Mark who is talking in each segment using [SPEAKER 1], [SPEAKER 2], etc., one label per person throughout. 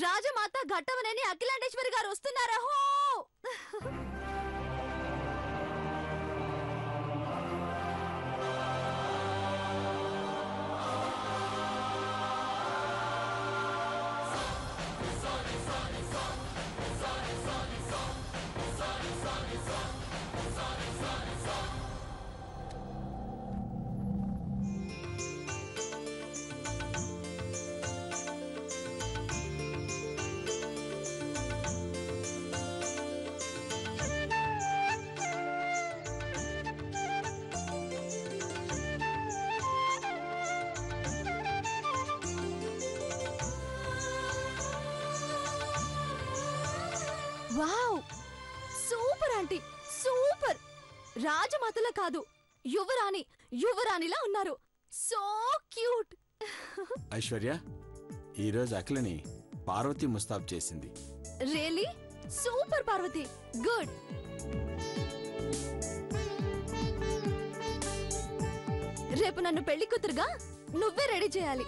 [SPEAKER 1] రాజమాత ఘట్టమనేని అఖిలాండేశ్వరి గారు వస్తున్నారా? హో వావ్, సూపర్ ఆంటీ, సూపర్. రాజమాతలా కాదు, యువరాణిలా ఉన్నారు. So cute.
[SPEAKER 2] ఐశ్వర్య, ఈరోజు అఖిలని పార్వతి ముస్తాబ్ చేసింది.
[SPEAKER 1] రియలీ? Super Parvati, good. రేపు నన్ను పెళ్లి కూతురుగా నువ్వే రెడీ చేయాలి.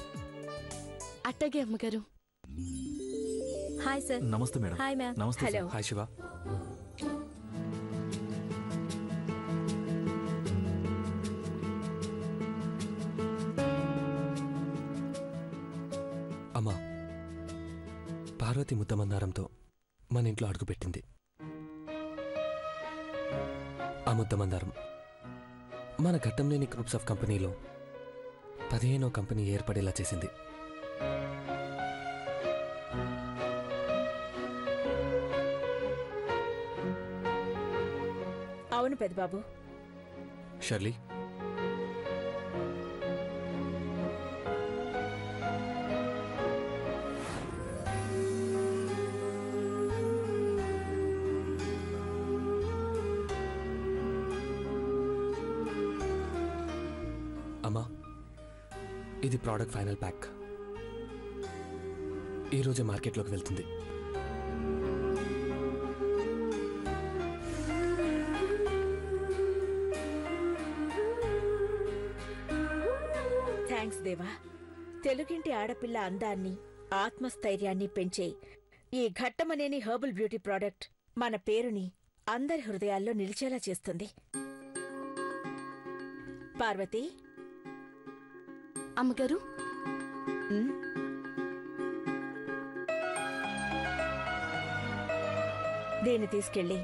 [SPEAKER 3] అట్టగే అమ్మగారు.
[SPEAKER 4] Hi sir.
[SPEAKER 5] నమస్తే మేడం.
[SPEAKER 4] Hi ma'am.
[SPEAKER 5] నమస్తే.
[SPEAKER 4] హలో.
[SPEAKER 5] హాయ్ శివ. అమ్మా, పార్వతి ముద్దమందారంతో మన ఇంట్లో అడుగుపెట్టింది. ఆ ముద్దమందారం మన ఘట్టంలేని గ్రూప్స్ ఆఫ్ కంపెనీలో 15వ కంపెనీ ఏర్పడేలా చేసింది.
[SPEAKER 4] అవును పెద్దబాబు.
[SPEAKER 5] షర్లీ, అమ్మా, ఇది ప్రోడక్ట్ ఫైనల్ ప్యాక్. ఈరోజే మార్కెట్లోకి వెళ్తుంది.
[SPEAKER 4] థ్యాంక్స్ దేవా. తెలుగింటి ఆడపిల్ల అందాన్ని, ఆత్మస్థైర్యాన్ని పెంచే ఈ ఘట్టమనేని హెర్బల్ బ్యూటీ ప్రోడక్ట్ మన పేరుని అందరి హృదయాల్లో నిలిచేలా చేస్తుంది. పార్వతి.
[SPEAKER 3] అమ్మగారు,
[SPEAKER 4] దీన్ని తీసుకెళ్ళి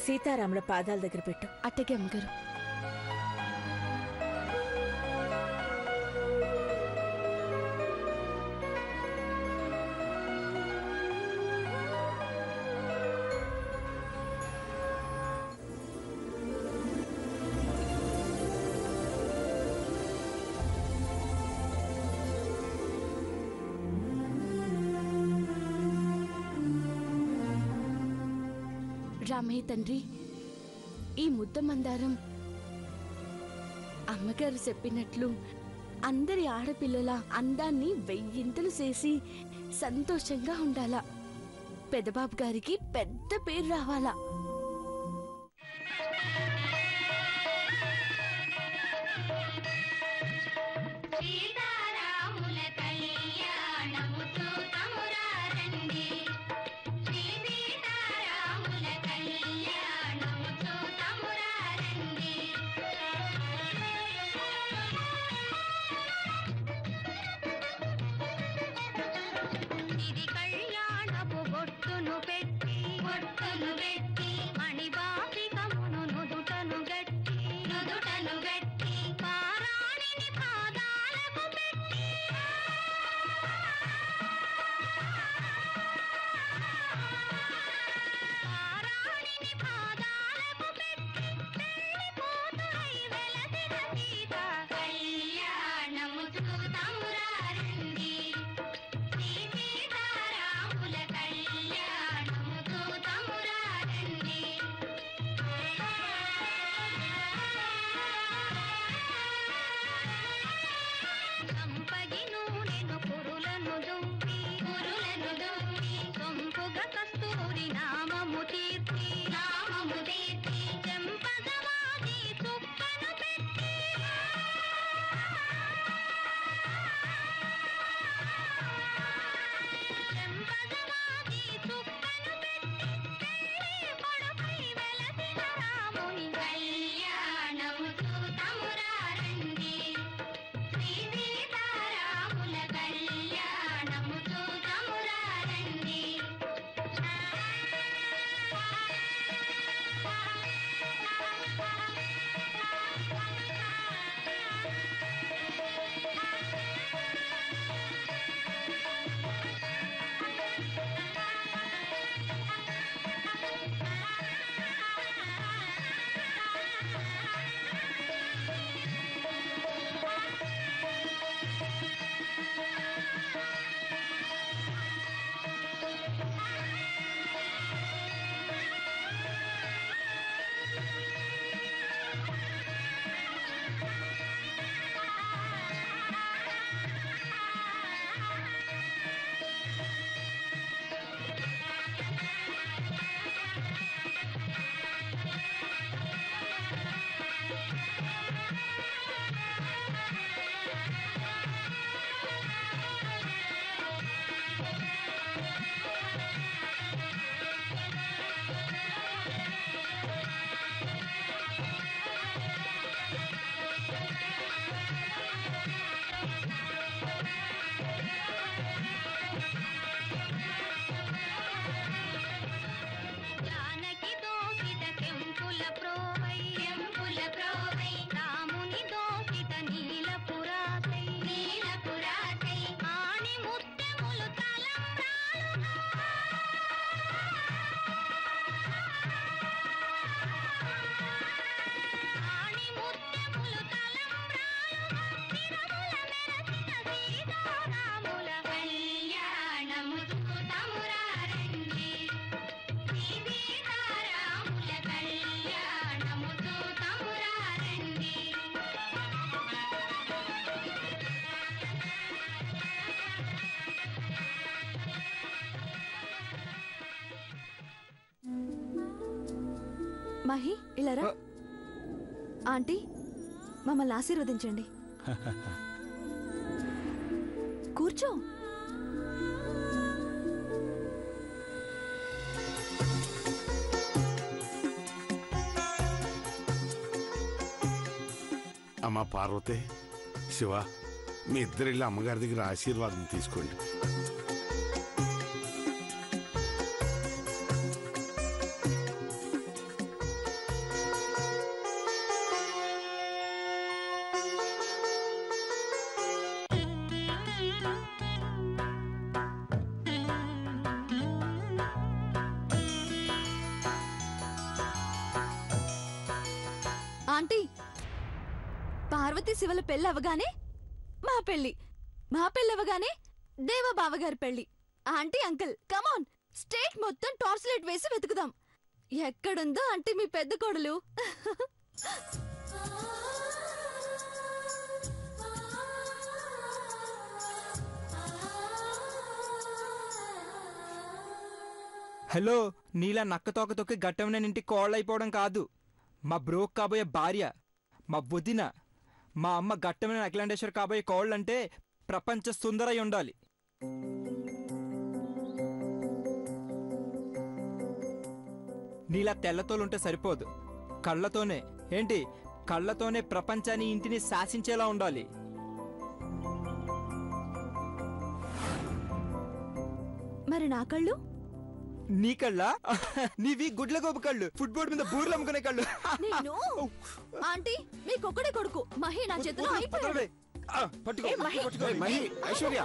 [SPEAKER 4] సీతారాముల పాదాల దగ్గర పెట్టు.
[SPEAKER 3] అట్టగే అమ్మగారు. రామయ్య తండ్రి, ఈ ముద్ద మందారం అమ్మగారు చెప్పినట్లు అందరి ఆడపిల్లల అందాన్ని వెయ్యింతలు చేసి సంతోషంగా ఉండాలా. పెద్దబాబు గారికి పెద్ద పేరు రావాలా.
[SPEAKER 6] ఇది కళ్యాణపు బొట్టును పెట్టి
[SPEAKER 1] మహి ఇలారా. ఆంటీ మమ్మల్ని ఆశీర్వదించండి. కూర్చో.
[SPEAKER 6] అమ్మా పార్వతి, శివ, మీ ఇద్దరిళ్ళ అమ్మగారి దగ్గర ఆశీర్వాదం తీసుకోండి.
[SPEAKER 1] ఆంటీ, పార్వతి శివల పెళ్ళి అవగానే మా పెళ్ళి, మా పెళ్ళి అవగానే దేవా బావగారి పెళ్ళి. ఆంటీ అంకుల్ కమాన్, స్టేట్ మొత్తం టార్చ్ లైట్ వేసి వెతుకుదాం. ఎక్కడుందో ఆంటీ మీ పెద్ద కోడలు.
[SPEAKER 7] హలో, నీలా నక్కతోక తొక్కి గట్టమైన ఇంటికి కోళ్ళైపోవడం కాదు. మా బ్రోక్ కాబోయే భార్య, మా వదిన, మా అమ్మ గట్టమైన అఖిలాండేశ్వర్ కాబోయే కోళ్ళంటే ప్రపంచ సుందరై ఉండాలి. నీలా తెల్లతోలుంటే సరిపోదు, కళ్ళతోనే, ఏంటి కళ్ళతోనే ప్రపంచాన్ని ఇంటిని శాసించేలా ఉండాలి.
[SPEAKER 1] మరి నా కళ్ళు?
[SPEAKER 7] నీ కళ్ళా? నీవి గుడ్ల గోపు కళ్ళు, ఫుట్బాల్ మీద బూర్లు అమ్ముకునే కళ్ళు.
[SPEAKER 1] నేను ఆంటీ మీకొక్కడే కొడుకు, మహి నా చేతిలో అయిపోయాడు.
[SPEAKER 7] పట్టుకో,
[SPEAKER 4] మహి.
[SPEAKER 7] పట్టుకో.
[SPEAKER 2] మహి, ఐశ్వర్య,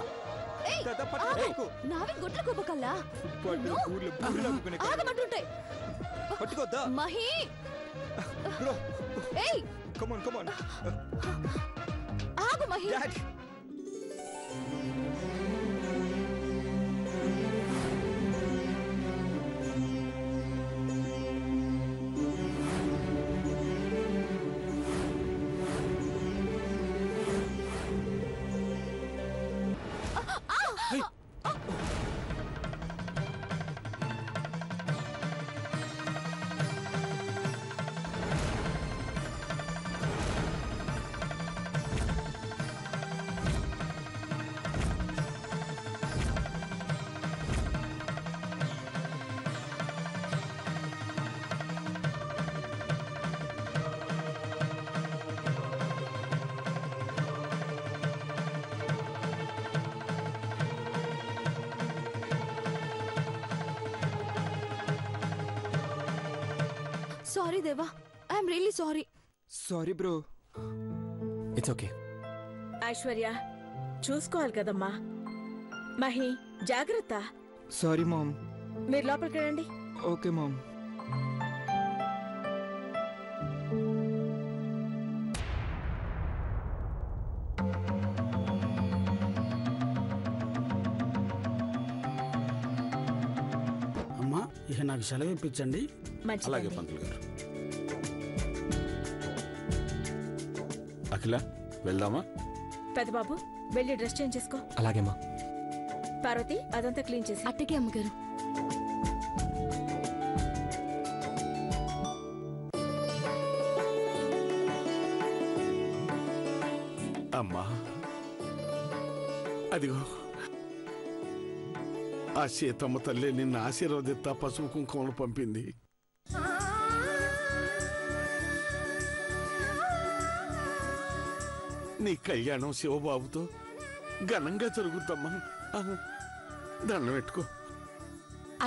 [SPEAKER 1] ఏయ్,
[SPEAKER 7] తాత, పట్టుకో,
[SPEAKER 1] ఆగు.
[SPEAKER 7] పట్టుకో.
[SPEAKER 1] నావి గుడ్ల కుప్పకల్లా.
[SPEAKER 7] ఫుట్బాల్ మీద బూర్లు అమ్ముకునే కళ్ళు.
[SPEAKER 1] ఆగమంటుంటాయి.
[SPEAKER 7] పట్టుకోద్దా?
[SPEAKER 1] మహి,
[SPEAKER 7] బ్రో,
[SPEAKER 1] ఏయ్
[SPEAKER 7] కమాన్ కమాన్.
[SPEAKER 1] ఆగు Mahi.
[SPEAKER 7] Dad,
[SPEAKER 1] sorry Deva, I'm really sorry.
[SPEAKER 7] Sorry bro.
[SPEAKER 5] It's okay.
[SPEAKER 4] Aishwarya, చూసుకోవాలి కదమ్మా. మహి, జాగ్రత్త.
[SPEAKER 7] Sorry ma'am.
[SPEAKER 4] మీరు లోపలికి రండి.
[SPEAKER 7] Okay ma'am.
[SPEAKER 8] అమ్మా, ఇక నాకు సెలవు ఇప్పించండి.
[SPEAKER 2] అలాగే
[SPEAKER 4] మంచిది.
[SPEAKER 2] పంతులు గారు. అఖిల, వెళ్దామా?
[SPEAKER 4] పెద్దబాబు, వెళ్ళి డ్రెస్ చేంజ్ చేసుకో.
[SPEAKER 5] అలాగేమా.
[SPEAKER 4] పార్వతి, అదంతా క్లీన్ చేసి.
[SPEAKER 1] అట్టకే అమ్మగారు.
[SPEAKER 6] అమ్మా, అదిగో ఆ సీతమ్మ తల్లి నిన్ను ఆశీర్వదిస్తా పసుపు కుంకుమను పంపింది. నీ కళ్యాణం శివబాబుతో ఘనంగా జరుగుతామ్మా. దండం పెట్టుకో.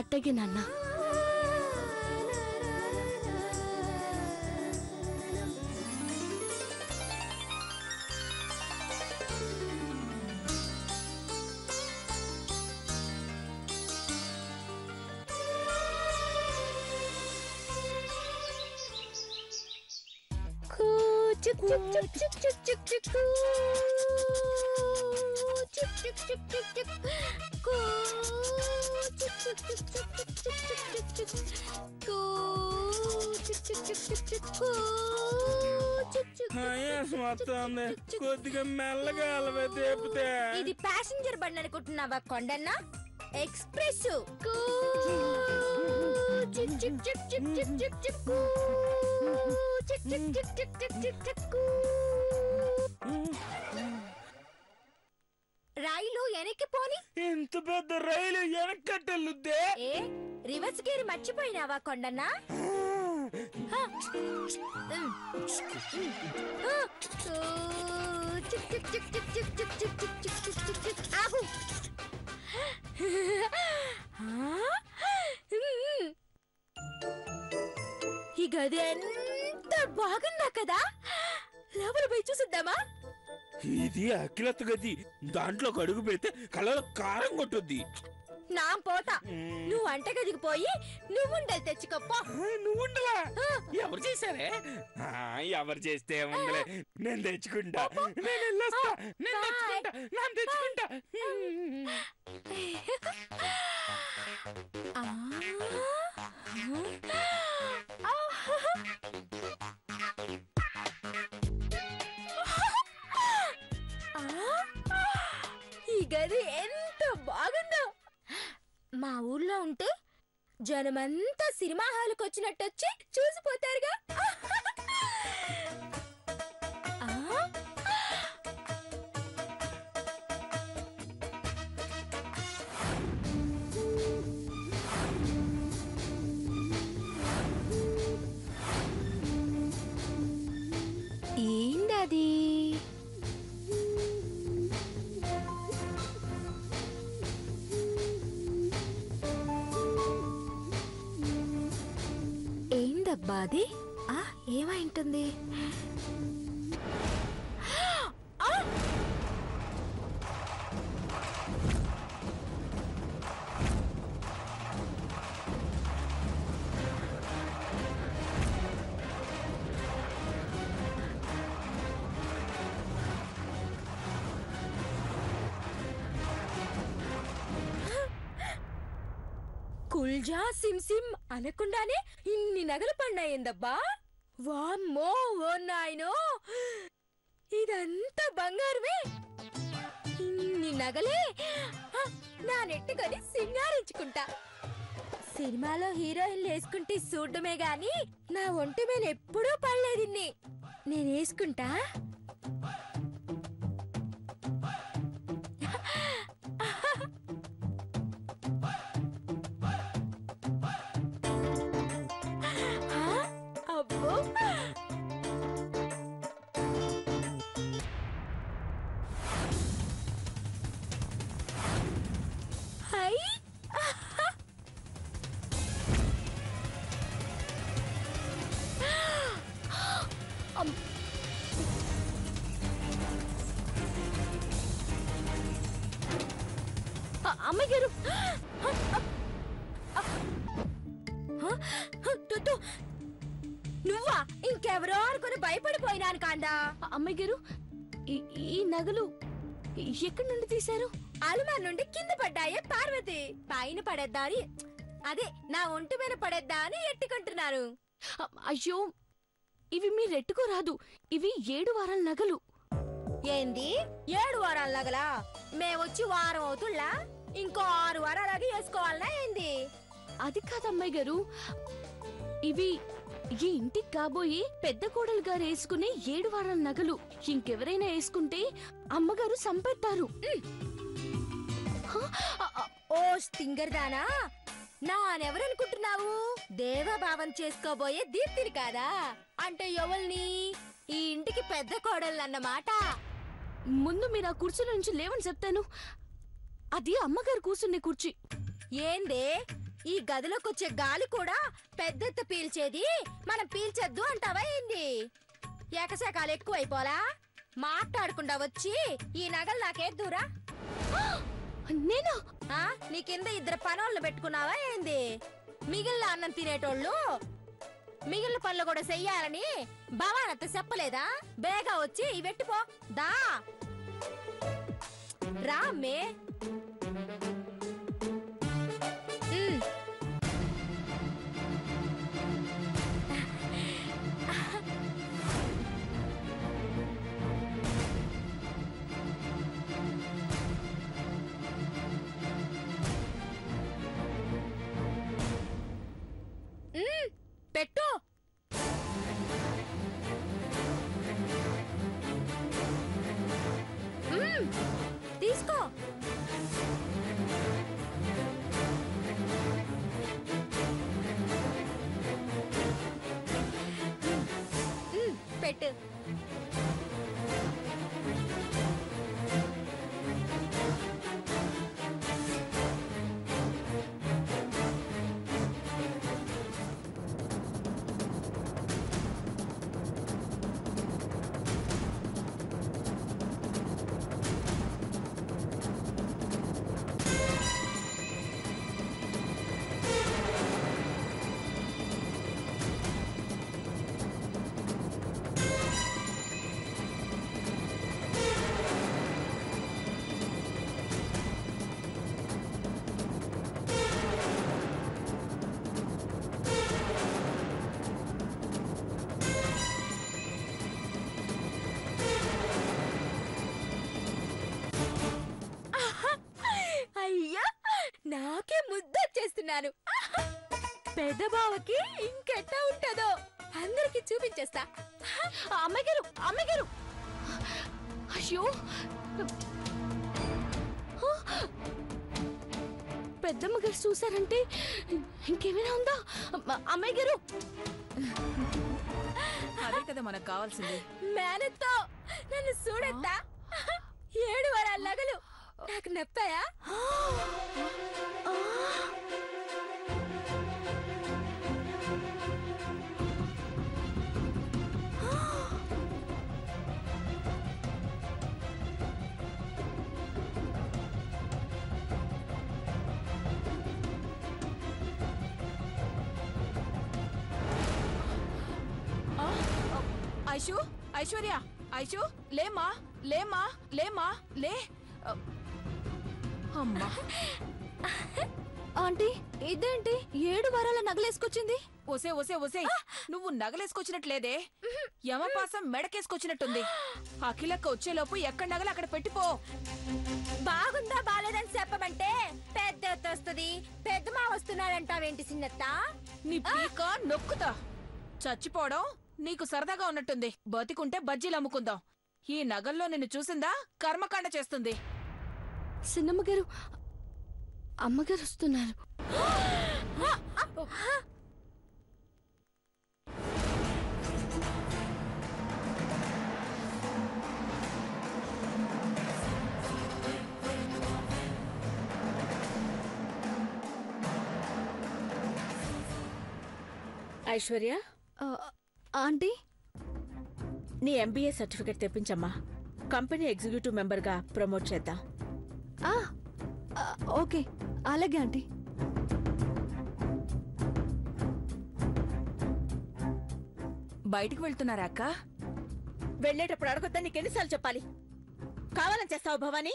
[SPEAKER 3] అట్టగే నాన్న.
[SPEAKER 7] కొద్దిగా మెల్లగా అలవే తేపితే.
[SPEAKER 4] ఇది ప్యాసింజర్ బండి అనుకుంటున్నావా కొండన్న? ఎక్స్ప్రెస్.
[SPEAKER 3] చిక్ చిక్ చిక్ చిక్ చిక్ చిక్ చిక్. రైలు వెనక్కి పోని.
[SPEAKER 7] ఎంత పెద్ద రైలు వెనక్కట్టెళ్ళుద్దే.
[SPEAKER 3] ఏ రివర్స్ గేర్ మర్చిపోయినావా కొండన్నా? ఆగు. ఈ గది ఎంత బాగుందా కదా, లోపల పోయి చూసిద్దామా?
[SPEAKER 7] ఇది అఖిలత్ గది, దాంట్లో అడుగు పెడితే కళ్ళలో కారం కొట్టుద్ది.
[SPEAKER 3] నా పోతా, నువ్వు వంటగదికి పోయి నువ్వుండలు తెచ్చుకోపో.
[SPEAKER 7] నువ్వుండలా? ఎవరు చేశారే? ఎవరు చేస్తే ఉందలే, నేను తెచ్చుకుంటా. నేను వెళ్ళొస్తా, నేను తెచ్చుకుంటా, నేను తెచ్చుకుంటా.
[SPEAKER 3] ఈ గది ఎంత బాగుందో. మా ఊర్లో ఉంటే జనమంతా సినిమా హాల్కి వచ్చినట్టు వచ్చి చూసిపోతారుగా. ఏంటది? ఏందబ్బా అది? ఏమై ఉంటుంది? కుల్జా సిమ్ సిమ్ అనకుండానే ఇన్ని నగలు పడినాయిందబ్బా. వామ్మో, ఓ నాయనో, ఇదంతా బంగారమే. ఇన్ని నగలే నా నెట్టుకొని సింగారించుకుంటా. సినిమాలో హీరోయిన్లు వేసుకుంటే చూడడమే గాని నా ఒంటి మీద ఎప్పుడూ పడలేదు. నేను వేసుకుంటా. అబ్బో, హై, అమ్మాయి గారు, నువ్వా? ఇంకెవరో అనుకుని భయపడిపోయినాను కాందా.
[SPEAKER 1] అమ్మాయి గారు, ఈ నగలు ఎక్కడి నుండి తీశారు?
[SPEAKER 3] అలుమార్ నుండి కింద పడ్డాయే పార్వతి. పైన పడేద్దా అని, అదే నా ఒంటి మీద పడేద్దా అని ఎట్టుకుంటున్నారు.
[SPEAKER 1] అయ్యో, ఇవి మీరెట్టుకోరాదు. ఇవి 7 వారాల నగలు.
[SPEAKER 3] ఏంది 7 వారాల నగలా? మేమొచ్చి వారం అవుతుల్లా? ఇంకో 6 వారాలకి వేసుకోవాలనా ఏంది?
[SPEAKER 1] అది కాదమ్మాయి గారు, ఇవి ఈ ఇంటికి కాబోయే పెద్ద కోడలు గారు వేసుకునే 7 వారాల నగలు. ఇంకెవరైనా వేసుకుంటే అమ్మగారు సంపెత్తారు.
[SPEAKER 3] ఓ స్టింగర్దానా, నానెవరనుకుంటున్నావు? దేవభావం చేసుకోబోయే దీప్తిని కాదా? అంటే ఎవల్ని? ఈ ఇంటికి పెద్ద కోడళ్ళన్నమాట.
[SPEAKER 1] ముందు మీరు ఆ కుర్చీలో నుంచి లేవని చెప్తాను. అది అమ్మగారు కూర్చునే కుర్చీ.
[SPEAKER 3] ఏందే, ఈ గదిలోకొచ్చే గాలి కూడా పెద్దెత్త పీల్చేది మనం పీల్చొద్దు అంటావా ఏంది? ఏకశాఖాలు ఎక్కువైపోలా? మాట్లాడకుండా వచ్చి ఈ నగలు నాకేద్దూరా?
[SPEAKER 1] నేనా?
[SPEAKER 3] నీ కింద 2 పనోళ్ళు పెట్టుకున్నావా ఏంది? మిగిలిన అన్నం తినేటోళ్ళు మిగిలిన పనులు కూడా చెయ్యాలని భవానత్త చెప్పలేదా? బేగా వచ్చి ఇవెట్టుపో దా. రా అమ్మే. పెట్టు. తీసుకొచ్చుకున్నాను. పెద్ద బావకి ఇంకెట్టా ఉంటదో అందరికి చూపించేస్తా.
[SPEAKER 1] అమ్మాయి గారు అయ్యో పెద్దమ్మ గారు చూసారంటే ఇంకేమైనా ఉందా? అమ్మాయి గారు
[SPEAKER 4] అదే కదా మనకు కావాల్సింది.
[SPEAKER 3] మేనత్తో నన్ను చూడొద్దా? 7 వారాల నగలు నాకు నప్పాయా?
[SPEAKER 4] ఐషు, ఐశ్వర్య, ఐషు, లేమా లేమా లేమా లే. అమ్మా
[SPEAKER 1] ఆంటీ ఇదేంటి 7 వారాల నగలేసుకొచ్చింది?
[SPEAKER 4] ఒసే ఒసే ఒసే, నువ్వు నగలేసుకొచ్చినట్లేదే, యమపాసం మెడకేసుకొచ్చినట్టుంది. అఖిలక్క వచ్చేలోపు ఎక్కడ నగలు అక్కడ పెట్టిపో.
[SPEAKER 3] బాగుందా బాలేదని చెప్పమంటే పెద్ద వస్తుంది, పెద్ద మా వస్తున్నాడంటావేంటి చిన్నత్త?
[SPEAKER 4] నీ పీక నొక్కుతా. చచ్చిపోవడం నీకు సరదాగా ఉన్నట్టుంది. బతికుంటే బజ్జీలు అమ్ముకుందాం. ఈ నగల్లో నిన్ను చూసిందా కర్మకాండ చేస్తుంది.
[SPEAKER 1] చిన్నమ్మ గారు అమ్మగారు వస్తున్నారు.
[SPEAKER 4] ఐశ్వర్య,
[SPEAKER 1] ఆంటీ
[SPEAKER 4] నీ ఎంబీఏ సర్టిఫికెట్ తెప్పించమ్మా. కంపెనీ ఎగ్జిక్యూటివ్ మెంబర్గా ప్రమోట్ చేద్దాం.
[SPEAKER 1] ఓకే అలాగే ఆంటీ.
[SPEAKER 4] బయటికి వెళ్తున్నారా అక్క? వెళ్ళేటప్పుడు అడగొద్దా నీకెన్నిసార్లు చెప్పాలి? కావాలని చేస్తావు భవానీ?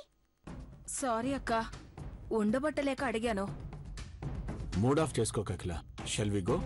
[SPEAKER 4] సారీ అక్క, ఉండబట్టలేక అడిగాను.
[SPEAKER 2] మూడ్ ఆఫ్ చేసుకో అఖిల. Shall we go?